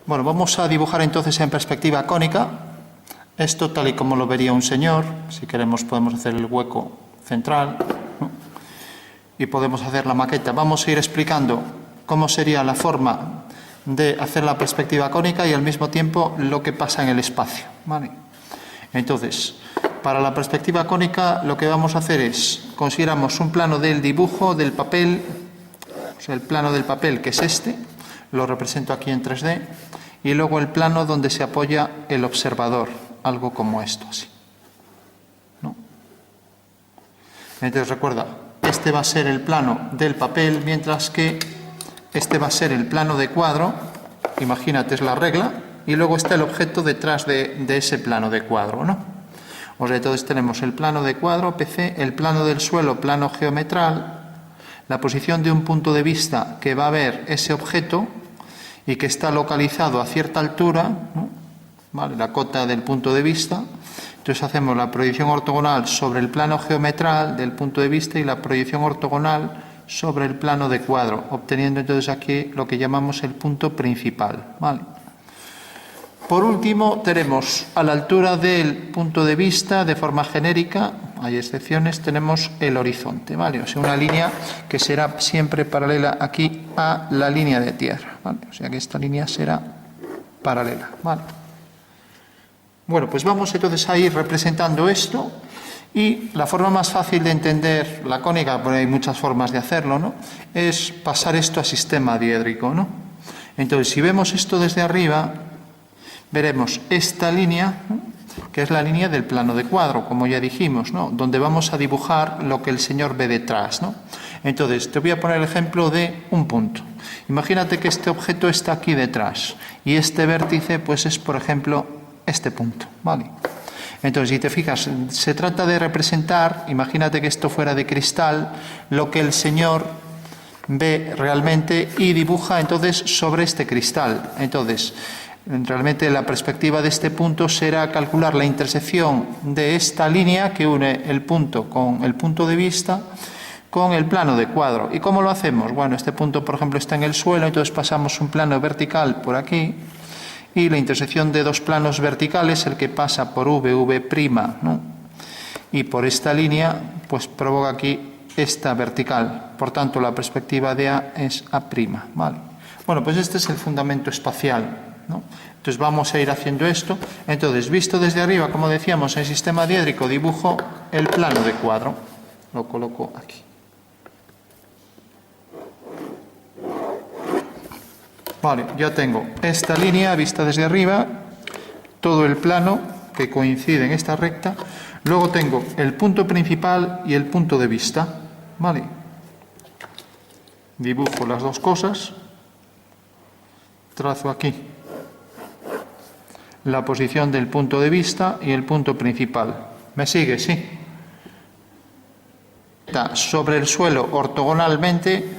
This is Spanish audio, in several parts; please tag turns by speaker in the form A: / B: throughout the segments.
A: Bueno, vamos a dibujar entonces en perspectiva cónica. Esto tal y como lo vería un señor. Si queremos podemos hacer el hueco central, ¿no? Y podemos hacer la maqueta. Vamos a ir explicando cómo sería la forma de hacer la perspectiva cónica y al mismo tiempo lo que pasa en el espacio, ¿vale? Entonces, para la perspectiva cónica lo que vamos a hacer es, consideramos un plano del dibujo del papel, o sea, el plano del papel que es este, lo represento aquí en 3D, y luego el plano donde se apoya el observador, algo como esto, así, ¿no? Entonces recuerda, este va a ser el plano del papel, mientras que este va a ser el plano de cuadro, imagínate, es la regla, y luego está el objeto detrás de ese plano de cuadro, ¿no? O sea, entonces tenemos el plano de cuadro, PC, el plano del suelo, plano geometral, la posición de un punto de vista que va a ver ese objeto y que está localizado a cierta altura, ¿no? ¿Vale? La cota del punto de vista. Entonces hacemos la proyección ortogonal sobre el plano geometral del punto de vista y la proyección ortogonal sobre el plano de cuadro, obteniendo entonces aquí lo que llamamos el punto principal, ¿vale? Por último, tenemos a la altura del punto de vista, de forma genérica, hay excepciones, tenemos el horizonte, ¿vale? O sea, una línea que será siempre paralela aquí a la línea de tierra, ¿vale? O sea que esta línea será paralela, ¿vale? Bueno, pues vamos entonces a ir representando esto, y la forma más fácil de entender la cónica, porque hay muchas formas de hacerlo, ¿no?, es pasar esto a sistema diédrico, ¿no? Entonces, si vemos esto desde arriba, veremos esta línea, ¿no?, que es la línea del plano de cuadro, como ya dijimos, ¿no?, donde vamos a dibujar lo que el señor ve detrás, ¿no? Entonces, te voy a poner el ejemplo de un punto. Imagínate que este objeto está aquí detrás, y este vértice, pues es, por ejemplo, este punto, ¿vale? Entonces, si te fijas, se trata de representar, imagínate que esto fuera de cristal, lo que el señor ve realmente y dibuja entonces sobre este cristal. Entonces, realmente la perspectiva de este punto será calcular la intersección de esta línea que une el punto con el punto de vista con el plano de cuadro. ¿Y cómo lo hacemos? Bueno, este punto, por ejemplo, está en el suelo, entonces pasamos un plano vertical por aquí, y la intersección de dos planos verticales, el que pasa por V', ¿no?, y por esta línea, pues provoca aquí esta vertical. Por tanto, la perspectiva de A es A', ¿vale? Bueno, pues este es el fundamento espacial, ¿no? Entonces vamos a ir haciendo esto. Entonces, visto desde arriba, como decíamos, en sistema diédrico, dibujo el plano de cuadro. Lo coloco aquí. Vale, ya tengo esta línea vista desde arriba, todo el plano que coincide en esta recta. Luego tengo el punto principal y el punto de vista, ¿vale? Dibujo las dos cosas, trazo aquí la posición del punto de vista y el punto principal. ¿Me sigue? Sí. Está sobre el suelo ortogonalmente.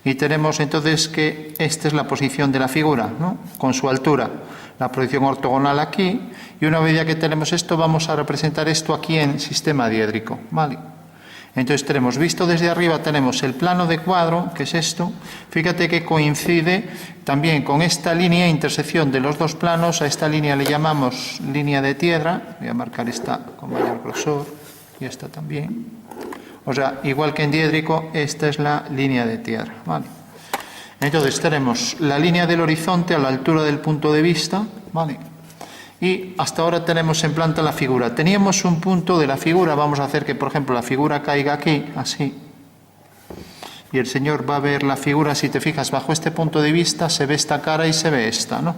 A: Y tenemos entonces que esta es la posición de la figura, ¿no?, con su altura. La proyección ortogonal aquí. Y una vez ya que tenemos esto, vamos a representar esto aquí en sistema diédrico, ¿vale? Entonces tenemos, visto desde arriba, tenemos el plano de cuadro, que es esto. Fíjate que coincide también con esta línea, intersección de los dos planos. A esta línea le llamamos línea de tierra. Voy a marcar esta con mayor grosor y esta también. O sea, igual que en diédrico, esta es la línea de tierra, ¿vale? Entonces tenemos la línea del horizonte a la altura del punto de vista, ¿vale? Y hasta ahora tenemos en planta la figura. Teníamos un punto de la figura, vamos a hacer que, por ejemplo, la figura caiga aquí, así. Y el señor va a ver la figura, si te fijas, bajo este punto de vista se ve esta cara y se ve esta, ¿no?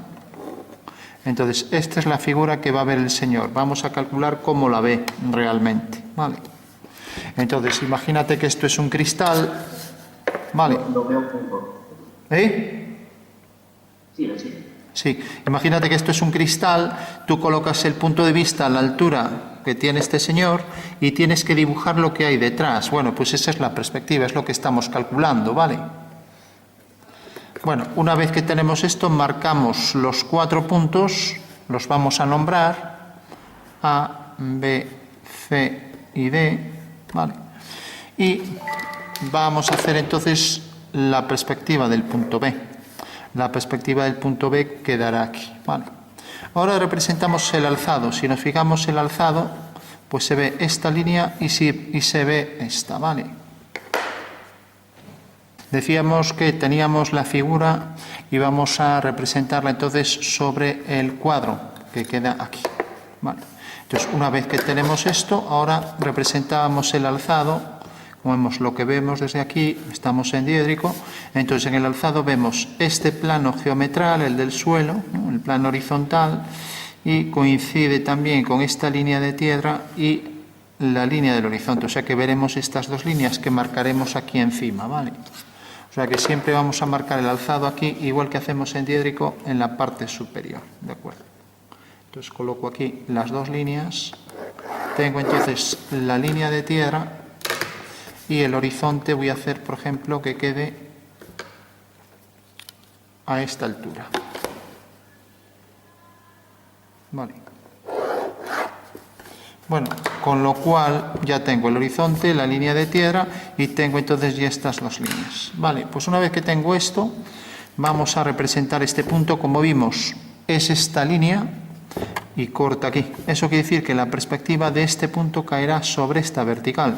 A: Entonces, esta es la figura que va a ver el señor. Vamos a calcular cómo la ve realmente, ¿vale? Entonces, imagínate que esto es un cristal, ¿vale? ¿Eh? Sí, imagínate que esto es un cristal, tú colocas el punto de vista a la altura que tiene este señor y tienes que dibujar lo que hay detrás. Bueno, pues esa es la perspectiva, es lo que estamos calculando, ¿vale? Bueno, una vez que tenemos esto, marcamos los 4 puntos, los vamos a nombrar A, B, C y D, ¿vale? Y vamos a hacer entonces la perspectiva del punto B. La perspectiva del punto B quedará aquí, ¿vale? Ahora representamos el alzado. Si nos fijamos el alzado, pues se ve esta línea y se ve esta, ¿vale? Decíamos que teníamos la figura y vamos a representarla entonces sobre el cuadro que queda aquí, ¿vale? Entonces, una vez que tenemos esto, ahora representamos el alzado. Como vemos, lo que vemos desde aquí, estamos en diédrico, entonces en el alzado vemos este plano geometral, el del suelo, ¿no? El plano horizontal, y coincide también con esta línea de tierra y la línea del horizonte, o sea que veremos estas dos líneas que marcaremos aquí encima, ¿vale? O sea que siempre vamos a marcar el alzado aquí, igual que hacemos en diédrico, en la parte superior, ¿de acuerdo? Entonces coloco aquí las dos líneas, tengo entonces la línea de tierra y el horizonte voy a hacer, por ejemplo, que quede a esta altura. Vale. Bueno, con lo cual ya tengo el horizonte, la línea de tierra y tengo entonces ya estas dos líneas. Vale, pues una vez que tengo esto, vamos a representar este punto. Como vimos, es esta línea y corta aquí. Eso quiere decir que la perspectiva de este punto caerá sobre esta vertical.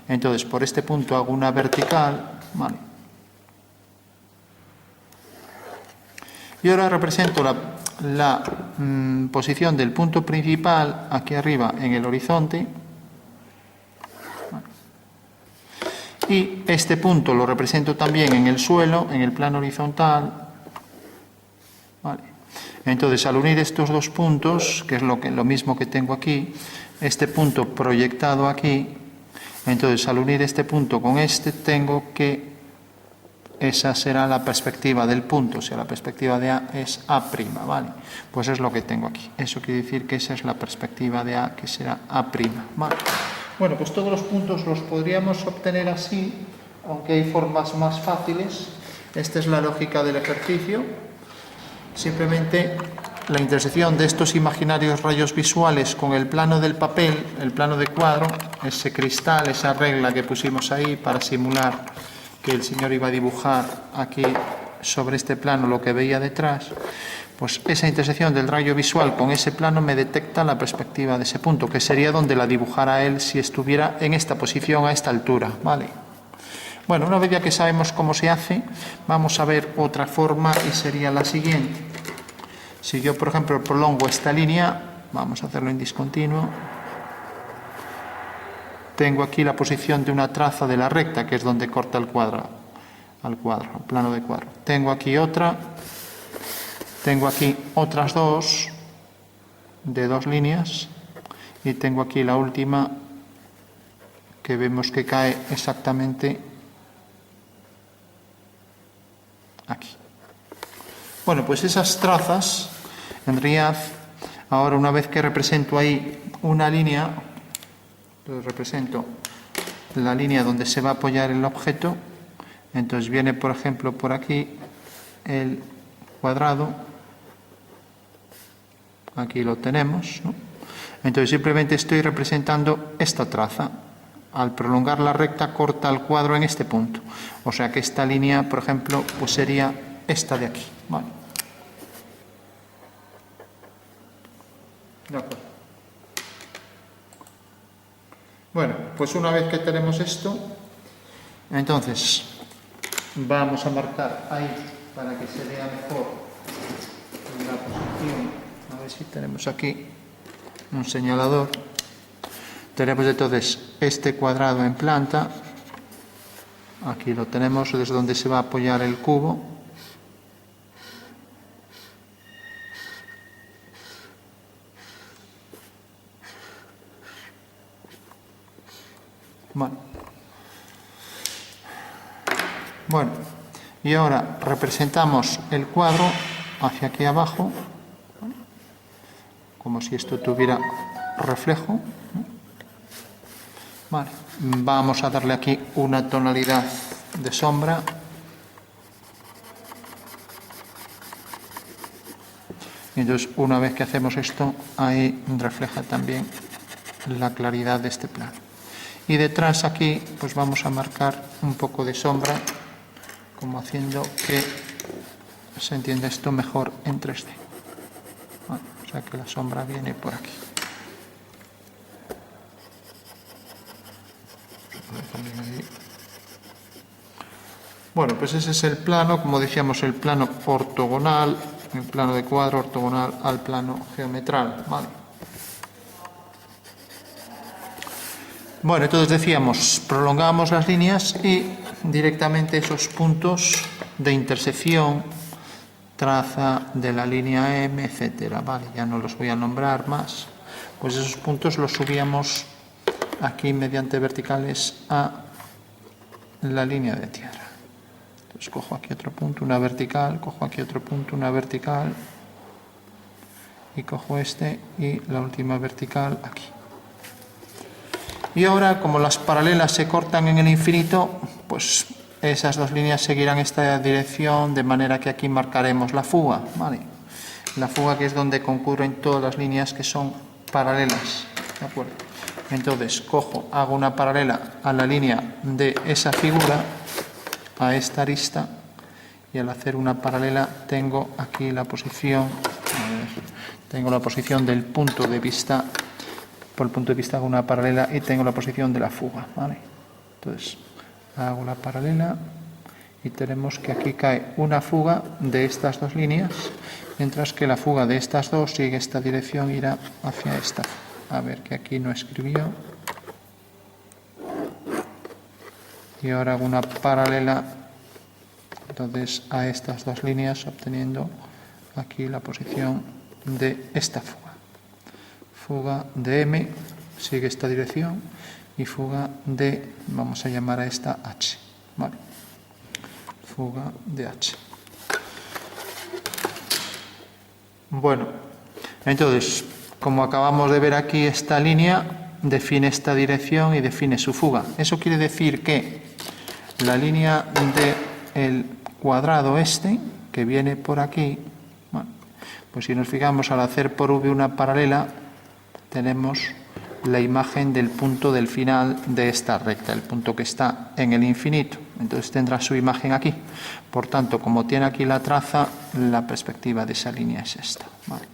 A: Entonces, por este punto hago una vertical, vale. Y ahora represento la posición del punto principal aquí arriba en el horizonte. Y este punto lo represento también en el suelo, en el plano horizontal. Vale. Entonces, al unir estos dos puntos, que es lo mismo que tengo aquí, este punto proyectado aquí, entonces al unir este punto con este, tengo que esa será la perspectiva del punto, o sea, la perspectiva de A es A', ¿vale? Pues es lo que tengo aquí. Eso quiere decir que esa es la perspectiva de A, que será A', ¿vale? Bueno, pues todos los puntos los podríamos obtener así, aunque hay formas más fáciles. Esta es la lógica del ejercicio. Simplemente la intersección de estos imaginarios rayos visuales con el plano del papel, el plano de cuadro, ese cristal, esa regla que pusimos ahí para simular que el señor iba a dibujar aquí sobre este plano lo que veía detrás, pues esa intersección del rayo visual con ese plano me detecta la perspectiva de ese punto, que sería donde la dibujara él si estuviera en esta posición, a esta altura, ¿vale? Bueno, una vez ya que sabemos cómo se hace, vamos a ver otra forma y sería la siguiente. Si yo, por ejemplo, prolongo esta línea, vamos a hacerlo en discontinuo, tengo aquí la posición de una traza de la recta, que es donde corta el cuadro, al plano de cuadro. Tengo aquí otra, tengo aquí otras dos, de dos líneas, y tengo aquí la última, que vemos que cae exactamente aquí. Bueno, pues esas trazas, en realidad, ahora una vez que represento ahí una línea, entonces represento la línea donde se va a apoyar el objeto, entonces viene, por ejemplo, por aquí el cuadrado, aquí lo tenemos, ¿no? Entonces simplemente estoy representando esta traza. Al prolongar la recta corta el cuadro en este punto, o sea que esta línea, por ejemplo, pues sería esta de aquí, ¿vale? De acuerdo. Bueno, pues una vez que tenemos esto, entonces vamos a marcar ahí para que se vea mejor la posición. A ver si tenemos aquí un señalador. Tenemos entonces este cuadrado en planta. Aquí lo tenemos desde donde se va a apoyar el cubo. Bueno, y ahora representamos el cuadro hacia aquí abajo, como si esto tuviera reflejo. Vale. Vamos a darle aquí una tonalidad de sombra. Y entonces, una vez que hacemos esto, ahí refleja también la claridad de este plano. Y detrás aquí, pues vamos a marcar un poco de sombra, como haciendo que se entiende esto mejor en 3D. Vale, o sea que la sombra viene por aquí. Bueno, pues ese es el plano, como decíamos, el plano ortogonal, el plano de cuadro ortogonal al plano geometral. Vale. Bueno, entonces decíamos, prolongamos las líneas y directamente esos puntos de intersección, traza de la línea M, etcétera. Vale, ya no los voy a nombrar más. Pues esos puntos los subíamos aquí mediante verticales a la línea de tierra. Entonces cojo aquí otro punto, una vertical, cojo aquí otro punto, una vertical, y cojo este y la última vertical aquí. Y ahora, como las paralelas se cortan en el infinito, pues esas dos líneas seguirán esta dirección, de manera que aquí marcaremos la fuga, ¿vale? La fuga, que es donde concurren todas las líneas que son paralelas, ¿de acuerdo? Entonces cojo, hago una paralela a la línea de esa figura, a esta arista, y al hacer una paralela tengo aquí la posición, del punto de vista. Por el punto de vista hago una paralela y tengo la posición de la fuga, ¿vale? Entonces hago la paralela y tenemos que aquí cae una fuga de estas dos líneas, mientras que la fuga de estas dos sigue esta dirección, irá hacia esta. A ver, que aquí no escribió. Y ahora hago una paralela, entonces, a estas dos líneas, obteniendo aquí la posición de esta fuga. Fuga de M, sigue esta dirección, y fuga de, vamos a llamar a esta H, ¿vale? Fuga de H. Bueno, entonces, como acabamos de ver aquí, esta línea define esta dirección y define su fuga. Eso quiere decir que la línea del cuadrado este, que viene por aquí, bueno, pues si nos fijamos, al hacer por V una paralela, tenemos la imagen del punto del final de esta recta, el punto que está en el infinito. Entonces tendrá su imagen aquí. Por tanto, como tiene aquí la traza, la perspectiva de esa línea es esta, ¿vale?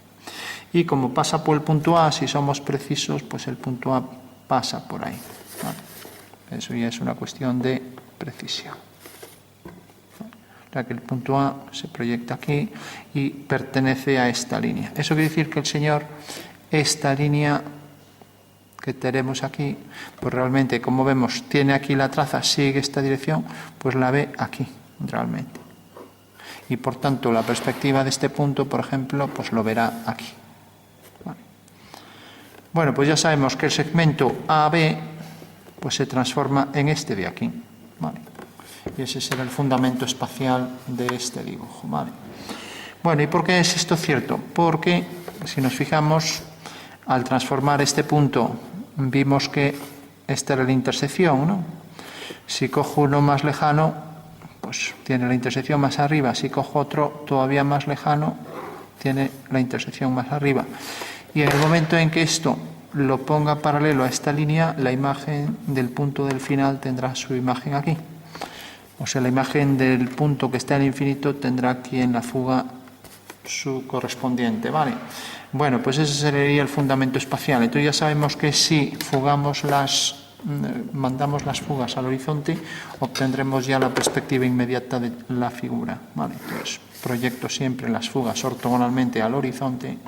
A: Y como pasa por el punto A, si somos precisos, pues el punto A pasa por ahí, ¿vale? Eso ya es una cuestión de precisión. O sea que el punto A se proyecta aquí y pertenece a esta línea. Eso quiere decir que el señor, esta línea que tenemos aquí, pues realmente, como vemos, tiene aquí la traza, sigue esta dirección, pues la ve aquí, realmente. Y por tanto, la perspectiva de este punto, por ejemplo, pues lo verá aquí. Vale. Bueno, pues ya sabemos que el segmento AB pues se transforma en este de aquí, ¿vale? Y ese será el fundamento espacial de este dibujo, ¿vale? Bueno, ¿y por qué es esto cierto? Porque, si nos fijamos, al transformar este punto, vimos que esta era la intersección, ¿no? Si cojo uno más lejano, pues tiene la intersección más arriba. Si cojo otro todavía más lejano, tiene la intersección más arriba. Y en el momento en que esto lo ponga paralelo a esta línea, la imagen del punto del final tendrá su imagen aquí. O sea, la imagen del punto que está en el infinito tendrá aquí en la fuga su correspondiente, ¿vale? Bueno, pues ese sería el fundamento espacial. Entonces ya sabemos que si mandamos las fugas al horizonte, obtendremos ya la perspectiva inmediata de la figura, ¿vale? Entonces proyecto siempre las fugas ortogonalmente al horizonte.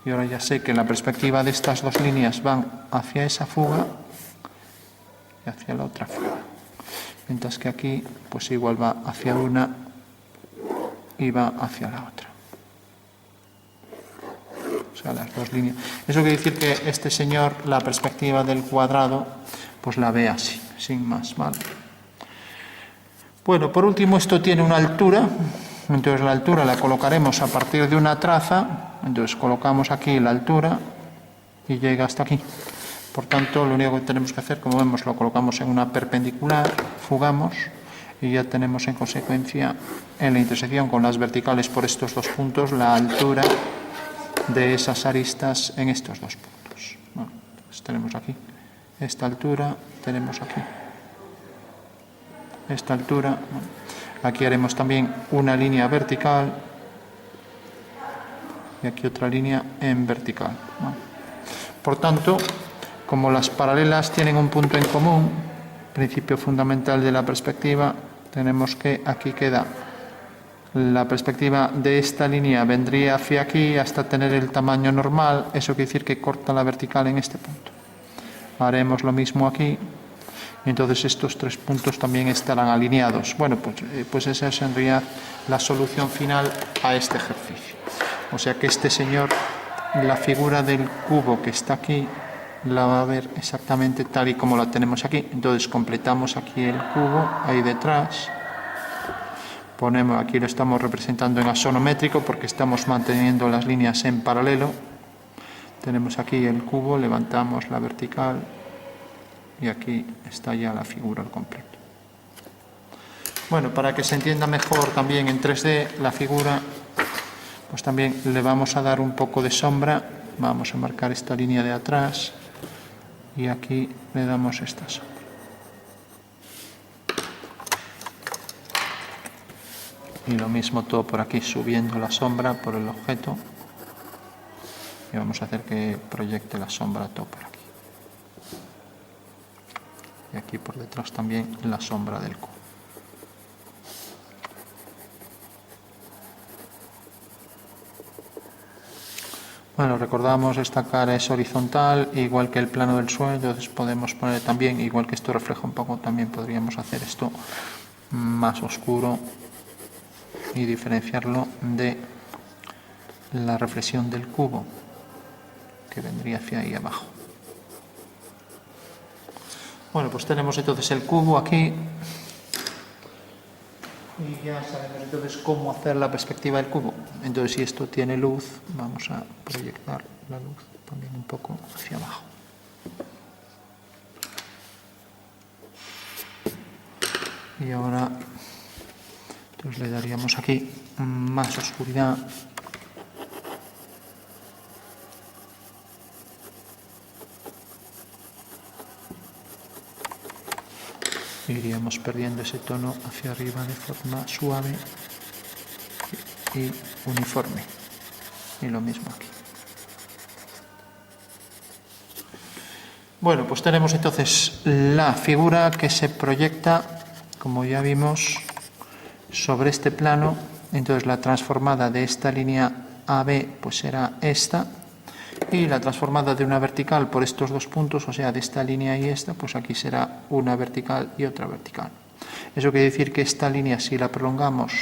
A: Y ahora ya sé que la perspectiva de estas dos líneas van hacia esa fuga y hacia la otra fuga. Mientras que aquí, pues igual va hacia una y va hacia la otra. O sea, las dos líneas. Eso quiere decir que este señor, la perspectiva del cuadrado, pues la ve así, sin más, ¿vale? Bueno, por último, esto tiene una altura. Entonces la altura la colocaremos a partir de una traza. Entonces colocamos aquí la altura y llega hasta aquí. Por tanto, lo único que tenemos que hacer, como vemos, lo colocamos en una perpendicular, fugamos, y ya tenemos en consecuencia en la intersección con las verticales por estos dos puntos la altura de esas aristas en estos dos puntos. Bueno, entonces tenemos aquí esta altura, tenemos aquí esta altura. Bueno, Aquí haremos también una línea vertical y aquí otra línea en vertical. Por tanto, como las paralelas tienen un punto en común, principio fundamental de la perspectiva, tenemos que aquí queda la perspectiva de esta línea vendría hacia aquí hasta tener el tamaño normal, eso quiere decir que corta la vertical en este punto. Haremos lo mismo aquí, y entonces estos tres puntos también estarán alineados. Bueno, pues esa sería la solución final a este ejercicio. O sea que este señor, la figura del cubo que está aquí, la va a ver exactamente tal y como la tenemos aquí. Entonces completamos aquí el cubo, ahí detrás. Ponemos, aquí lo estamos representando en axonométrico porque estamos manteniendo las líneas en paralelo. Tenemos aquí el cubo, levantamos la vertical y aquí está ya la figura al completo. Bueno, para que se entienda mejor también en 3D la figura, pues también le vamos a dar un poco de sombra. Vamos a marcar esta línea de atrás y aquí le damos esta sombra. Y lo mismo todo por aquí, subiendo la sombra por el objeto. Y vamos a hacer que proyecte la sombra todo por aquí. Y aquí por detrás también la sombra del cubo. Bueno, recordamos, esta cara es horizontal, igual que el plano del suelo, entonces podemos poner también, igual que esto refleja un poco, también podríamos hacer esto más oscuro y diferenciarlo de la reflexión del cubo, que vendría hacia ahí abajo. Bueno, pues tenemos entonces el cubo aquí. Y ya sabemos entonces cómo hacer la perspectiva del cubo. Entonces, si esto tiene luz, vamos a proyectar la luz también un poco hacia abajo. Y ahora entonces le daríamos aquí más oscuridad. Iríamos perdiendo ese tono hacia arriba de forma suave y uniforme. Y lo mismo aquí. Bueno, pues tenemos entonces la figura que se proyecta, como ya vimos, sobre este plano. Entonces la transformada de esta línea AB pues será esta. Y la transformada de una vertical por estos dos puntos, o sea, de esta línea y esta, pues aquí será una vertical y otra vertical. Eso quiere decir que esta línea, si la prolongamos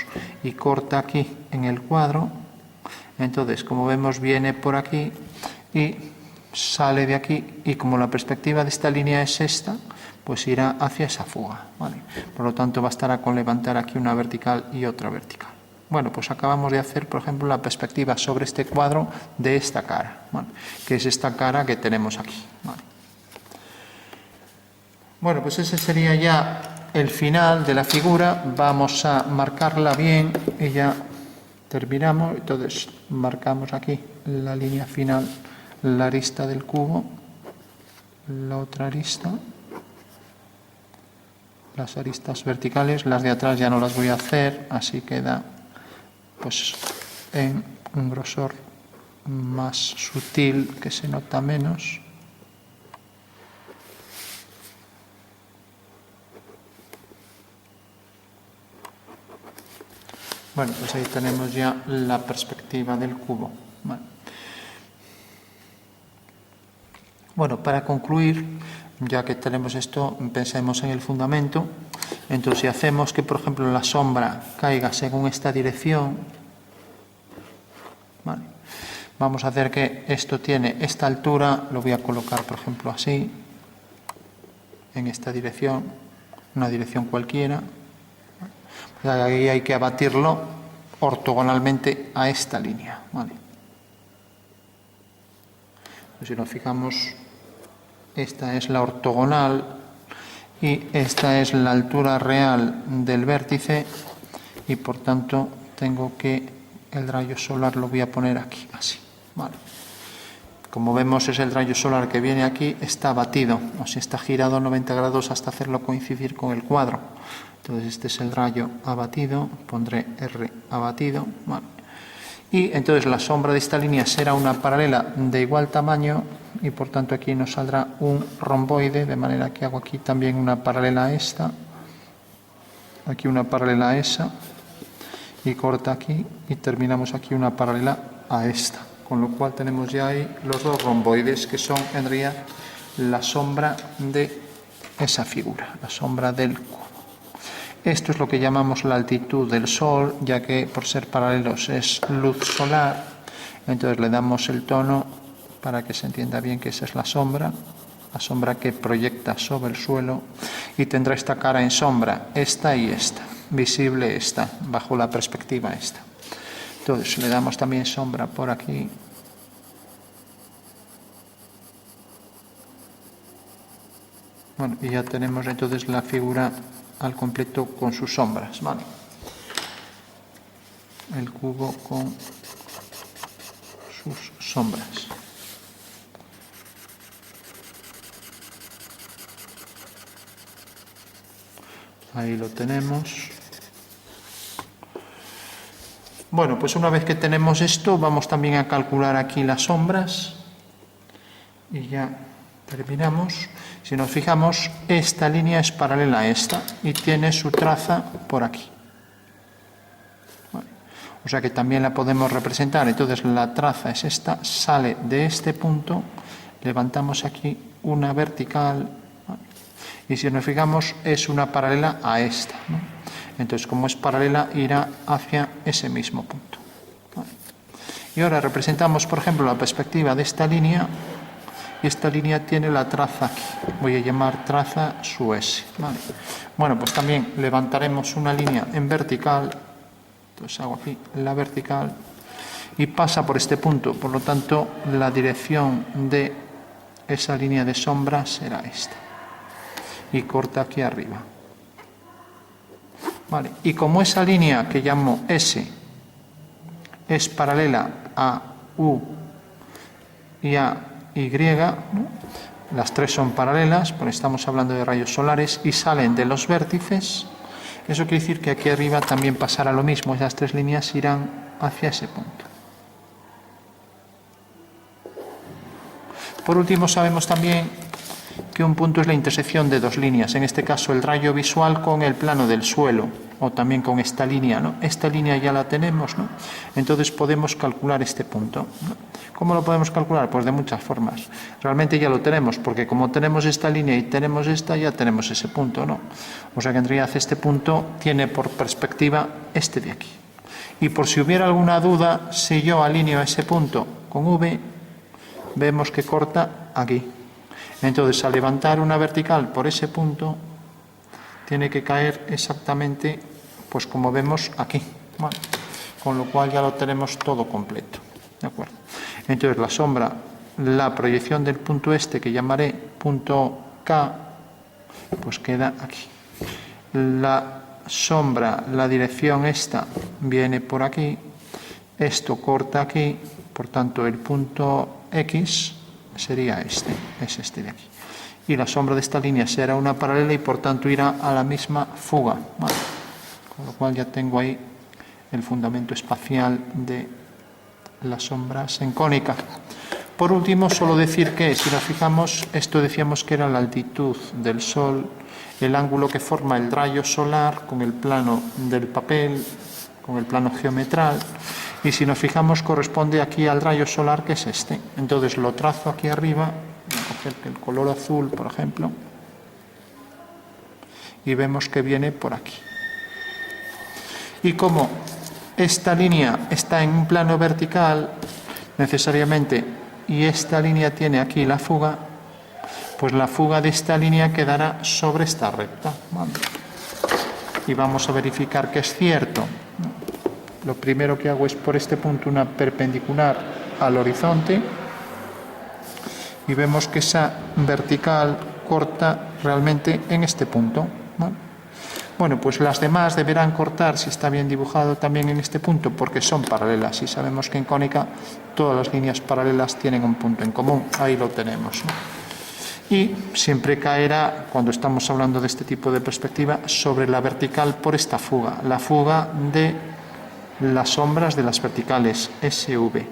A: y corta aquí en el cuadro, entonces, como vemos, viene por aquí y sale de aquí, y como la perspectiva de esta línea es esta, pues irá hacia esa fuga, ¿vale? Por lo tanto, bastará con levantar aquí una vertical y otra vertical. Bueno, pues acabamos de hacer, por ejemplo, la perspectiva sobre este cuadro de esta cara, ¿vale? Que es esta cara que tenemos aquí, ¿vale? Bueno, pues ese sería ya el final de la figura. Vamos a marcarla bien y ya terminamos. Entonces marcamos aquí la línea final, la arista del cubo, la otra arista, las aristas verticales, las de atrás ya no las voy a hacer, así queda pues en un grosor más sutil que se nota menos. Bueno, pues ahí tenemos ya la perspectiva del cubo. Bueno, para concluir, ya que tenemos esto, pensemos en el fundamento. Entonces, si hacemos que, por ejemplo, la sombra caiga según esta dirección, ¿vale? Vamos a hacer que esto tiene esta altura, lo voy a colocar, por ejemplo, así, en esta dirección, una dirección cualquiera. Ahí hay que abatirlo ortogonalmente a esta línea, ¿vale? Pues si nos fijamos, esta es la ortogonal y esta es la altura real del vértice, y por tanto tengo que el rayo solar lo voy a poner aquí, así, ¿vale? Como vemos, es el rayo solar que viene aquí, está batido, o sea, está girado 90 grados hasta hacerlo coincidir con el cuadro. Entonces este es el rayo abatido, pondré R abatido, ¿vale? Y entonces la sombra de esta línea será una paralela de igual tamaño y por tanto aquí nos saldrá un romboide, de manera que hago aquí también una paralela a esta, aquí una paralela a esa y corta aquí y terminamos aquí una paralela a esta, con lo cual tenemos ya ahí los dos romboides que son en realidad la sombra de esa figura, la sombra del cubo. Esto es lo que llamamos la altitud del Sol, ya que por ser paralelos es luz solar. Entonces le damos el tono para que se entienda bien que esa es la sombra que proyecta sobre el suelo y tendrá esta cara en sombra, esta y esta, visible esta, bajo la perspectiva esta. Entonces le damos también sombra por aquí. Bueno, y ya tenemos entonces la figura al completo con sus sombras, ¿vale? El cubo con sus sombras. Ahí lo tenemos. Bueno, pues una vez que tenemos esto, vamos también a calcular aquí las sombras. Y ya terminamos. Si nos fijamos, esta línea es paralela a esta y tiene su traza por aquí. Vale. O sea que también la podemos representar. Entonces la traza es esta, sale de este punto, levantamos aquí una vertical, ¿vale? Y si nos fijamos es una paralela a esta, ¿no? Entonces como es paralela irá hacia ese mismo punto, ¿vale? Y ahora representamos, por ejemplo, la perspectiva de esta línea. Y esta línea tiene la traza aquí. Voy a llamar traza su S. ¿Vale? Bueno, pues también levantaremos una línea en vertical. Entonces hago aquí la vertical. Y pasa por este punto. Por lo tanto, la dirección de esa línea de sombra será esta. Y corta aquí arriba. ¿Vale? Y como esa línea que llamo S es paralela a U y a Y, ¿no? Las tres son paralelas, porque estamos hablando de rayos solares y salen de los vértices. Eso quiere decir que aquí arriba también pasará lo mismo, esas tres líneas irán hacia ese punto. Por último, sabemos también que un punto es la intersección de dos líneas, en este caso el rayo visual con el plano del suelo, o también con esta línea, ¿no? Esta línea ya la tenemos, ¿no? Entonces podemos calcular este punto, ¿no? ¿Cómo lo podemos calcular? Pues de muchas formas. Realmente ya lo tenemos, porque como tenemos esta línea y tenemos esta, ya tenemos ese punto, ¿no? O sea que en realidad este punto tiene por perspectiva este de aquí. Y por si hubiera alguna duda, si yo alineo ese punto con V, vemos que corta aquí. Entonces, al levantar una vertical por ese punto, tiene que caer exactamente, pues como vemos aquí, ¿vale? Con lo cual ya lo tenemos todo completo, ¿de acuerdo? Entonces, la sombra, la proyección del punto este, que llamaré punto K, pues queda aquí. La sombra, la dirección esta, viene por aquí, esto corta aquí, por tanto, el punto X sería este, es este de aquí. Y la sombra de esta línea será una paralela y por tanto irá a la misma fuga, ¿vale? Con lo cual ya tengo ahí el fundamento espacial de las sombras en cónica. Por último, solo decir que, si nos fijamos, esto decíamos que era la altitud del Sol, el ángulo que forma el rayo solar con el plano del papel, con el plano geometral. Y si nos fijamos, corresponde aquí al rayo solar, que es este. Entonces lo trazo aquí arriba, voy a coger el color azul, por ejemplo, y vemos que viene por aquí. Y como esta línea está en un plano vertical, necesariamente, y esta línea tiene aquí la fuga, pues la fuga de esta línea quedará sobre esta recta, ¿vale? Y vamos a verificar que es cierto. Lo primero que hago es por este punto una perpendicular al horizonte y vemos que esa vertical corta realmente en este punto, ¿vale? Bueno, pues las demás deberán cortar, si está bien dibujado, también en este punto, porque son paralelas y sabemos que en cónica todas las líneas paralelas tienen un punto en común. Ahí lo tenemos, ¿no? y siempre caerá, cuando estamos hablando de este tipo de perspectiva, sobre la vertical por esta fuga, la fuga de las sombras de las verticales, SV,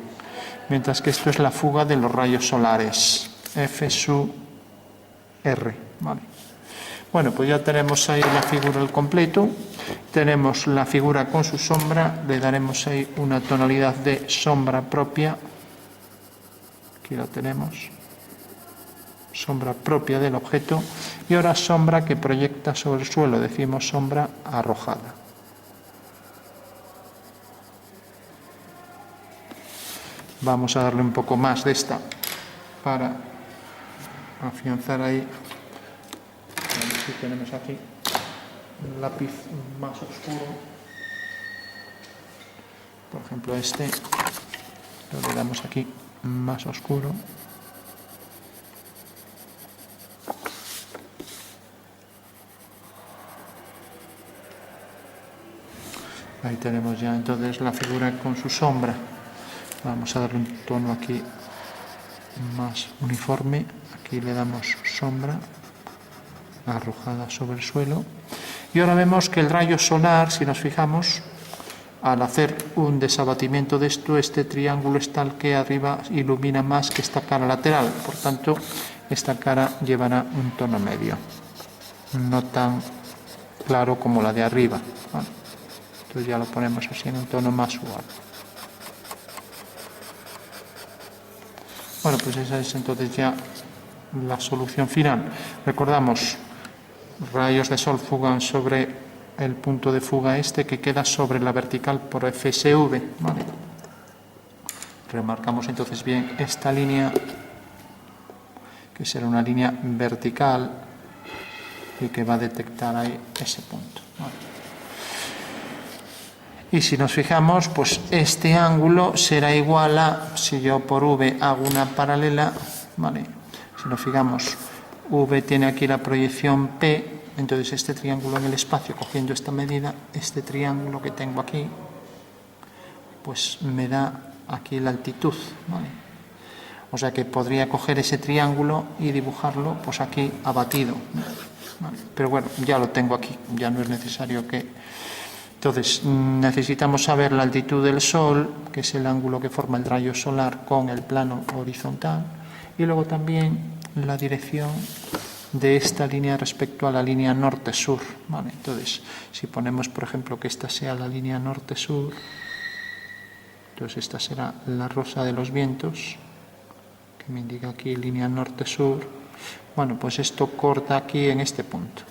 A: mientras que esto es la fuga de los rayos solares, F sub R. ¿Vale? Bueno, pues ya tenemos ahí la figura al completo, tenemos la figura con su sombra, le daremos ahí una tonalidad de sombra propia, aquí la tenemos, sombra propia del objeto, y ahora sombra que proyecta sobre el suelo, decimos sombra arrojada. Vamos a darle un poco más de esta para afianzar ahí. A ver si tenemos aquí un lápiz más oscuro, por ejemplo este, lo le damos aquí más oscuro. Ahí tenemos ya entonces la figura con su sombra. Vamos a darle un tono aquí más uniforme, aquí le damos sombra arrojada sobre el suelo, y ahora vemos que el rayo solar, si nos fijamos, al hacer un desabatimiento de esto, este triángulo es tal que arriba ilumina más que esta cara lateral, por tanto esta cara llevará un tono medio, no tan claro como la de arriba, ¿vale? Entonces ya lo ponemos así en un tono más suave. Bueno, pues esa es entonces ya la solución final. Recordamos, rayos de sol fugan sobre el punto de fuga este que queda sobre la vertical por FSV. ¿Vale? Remarcamos entonces bien esta línea, que será una línea vertical y que va a detectar ahí ese punto. ¿Vale? Y si nos fijamos, pues este ángulo será igual a, si yo por V hago una paralela, ¿vale? Si nos fijamos, V tiene aquí la proyección P, entonces este triángulo en el espacio, cogiendo esta medida, este triángulo que tengo aquí, pues me da aquí la altitud, ¿vale? O sea que podría coger ese triángulo y dibujarlo, pues aquí abatido, ¿vale? Pero bueno, ya lo tengo aquí, ya no es necesario que... Entonces, necesitamos saber la altitud del Sol, que es el ángulo que forma el rayo solar con el plano horizontal, y luego también la dirección de esta línea respecto a la línea norte-sur. ¿Vale? Entonces, si ponemos, por ejemplo, que esta sea la línea norte-sur, entonces esta será la rosa de los vientos, que me indica aquí línea norte-sur. Bueno, pues esto corta aquí en este punto.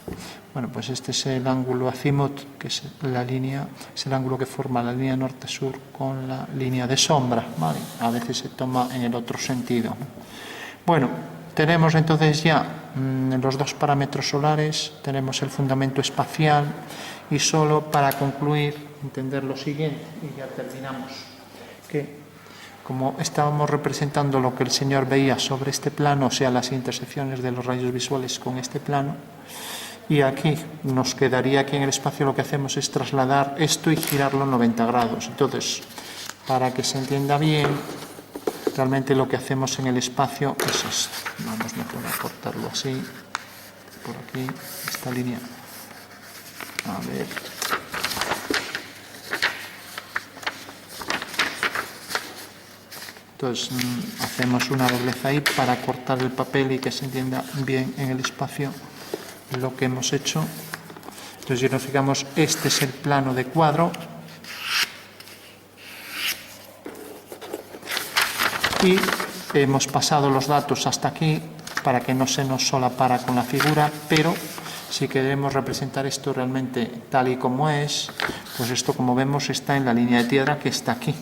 A: Bueno, pues este es el ángulo azimut, que es la línea, es el ángulo que forma la línea norte-sur con la línea de sombra, ¿vale? A veces se toma en el otro sentido. Bueno, tenemos entonces ya los dos parámetros solares, tenemos el fundamento espacial, y solo para concluir, entender lo siguiente, y ya terminamos, que como estábamos representando lo que el Señor veía sobre este plano, o sea, las intersecciones de los rayos visuales con este plano, y aquí nos quedaría aquí en el espacio, lo que hacemos es trasladar esto y girarlo 90 grados. Entonces, para que se entienda bien, realmente lo que hacemos en el espacio es esto. Vamos mejor a cortarlo así, por aquí, esta línea. A ver. Entonces, hacemos una doblez ahí para cortar el papel y que se entienda bien en el espacio lo que hemos hecho. Entonces, si nos fijamos, este es el plano de cuadro y hemos pasado los datos hasta aquí para que no se nos solapara con la figura, pero si queremos representar esto realmente tal y como es, pues esto, como vemos, está en la línea de tierra que está aquí.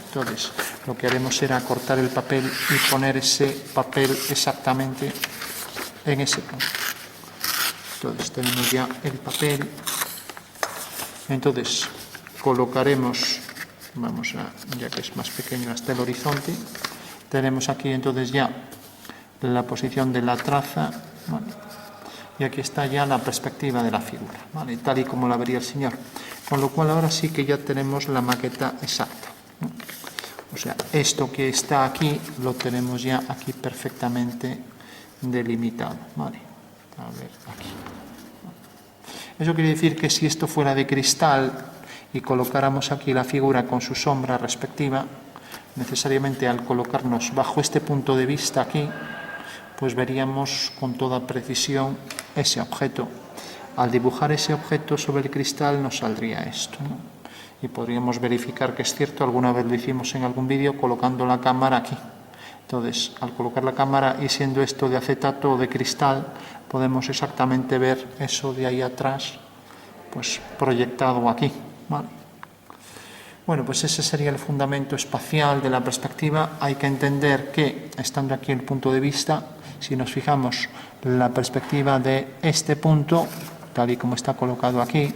A: Entonces, lo que haremos será cortar el papel y poner ese papel exactamente en ese punto. Entonces, tenemos ya el papel. Entonces, colocaremos, vamos a, ya que es más pequeño, hasta el horizonte. Tenemos aquí entonces ya la posición de la traza, ¿vale? Y aquí está ya la perspectiva de la figura, ¿vale? Tal y como la vería el Señor. Con lo cual ahora sí que ya tenemos la maqueta exacta, ¿no? O sea, esto que está aquí lo tenemos ya aquí perfectamente delimitado, ¿vale? A ver, aquí. Eso quiere decir que si esto fuera de cristal y colocáramos aquí la figura con su sombra respectiva, necesariamente al colocarnos bajo este punto de vista aquí, pues veríamos con toda precisión ese objeto. Al dibujar ese objeto sobre el cristal nos saldría esto, ¿no? Y podríamos verificar que es cierto, alguna vez lo hicimos en algún vídeo colocando la cámara aquí. Entonces, al colocar la cámara y siendo esto de acetato o de cristal, podemos exactamente ver eso de ahí atrás, pues proyectado aquí, ¿vale? Bueno, pues ese sería el fundamento espacial de la perspectiva. Hay que entender que, estando aquí el punto de vista, si nos fijamos la perspectiva de este punto, tal y como está colocado aquí,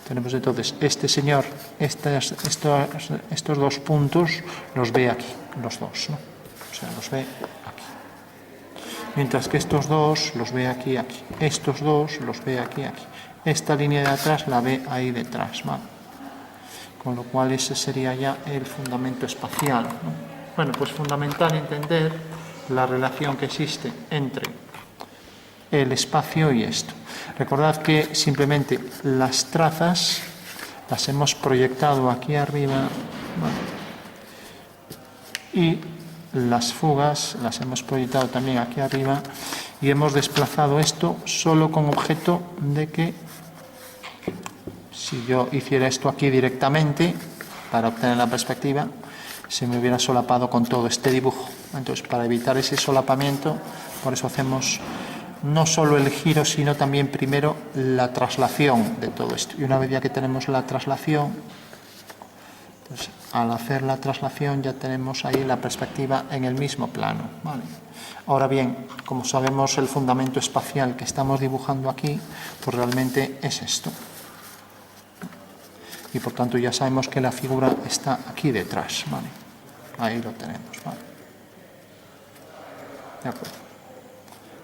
A: tenemos entonces este señor, estos dos puntos los ve aquí, los dos, ¿no? O sea, los ve aquí. Mientras que estos dos los ve aquí, aquí. Estos dos los ve aquí, aquí. Esta línea de atrás la ve ahí detrás, ¿vale? Con lo cual ese sería ya el fundamento espacial, ¿no? Bueno, pues fundamental entender la relación que existe entre el espacio y esto. Recordad que simplemente las trazas las hemos proyectado aquí arriba, ¿vale? Y las fugas las hemos proyectado también aquí arriba y hemos desplazado esto solo con objeto de que si yo hiciera esto aquí directamente para obtener la perspectiva, se me hubiera solapado con todo este dibujo. Entonces, para evitar ese solapamiento, por eso hacemos no solo el giro, sino también primero la traslación de todo esto. Y una vez ya que tenemos la traslación, pues al hacer la traslación ya tenemos ahí la perspectiva en el mismo plano, ¿vale? Ahora bien, como sabemos el fundamento espacial que estamos dibujando aquí, pues realmente es esto. Y por tanto ya sabemos que la figura está aquí detrás, ¿vale? Ahí lo tenemos, ¿vale? De acuerdo.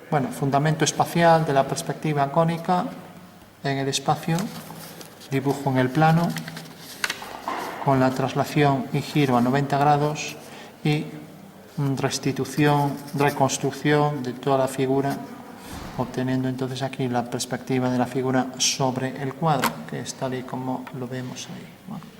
A: Bueno, fundamento espacial de la perspectiva cónica en el espacio, dibujo en el plano, con la traslación y giro a 90 grados y reconstrucción de toda la figura, obteniendo entonces aquí la perspectiva de la figura sobre el cuadro, que es tal y como lo vemos ahí, ¿vale?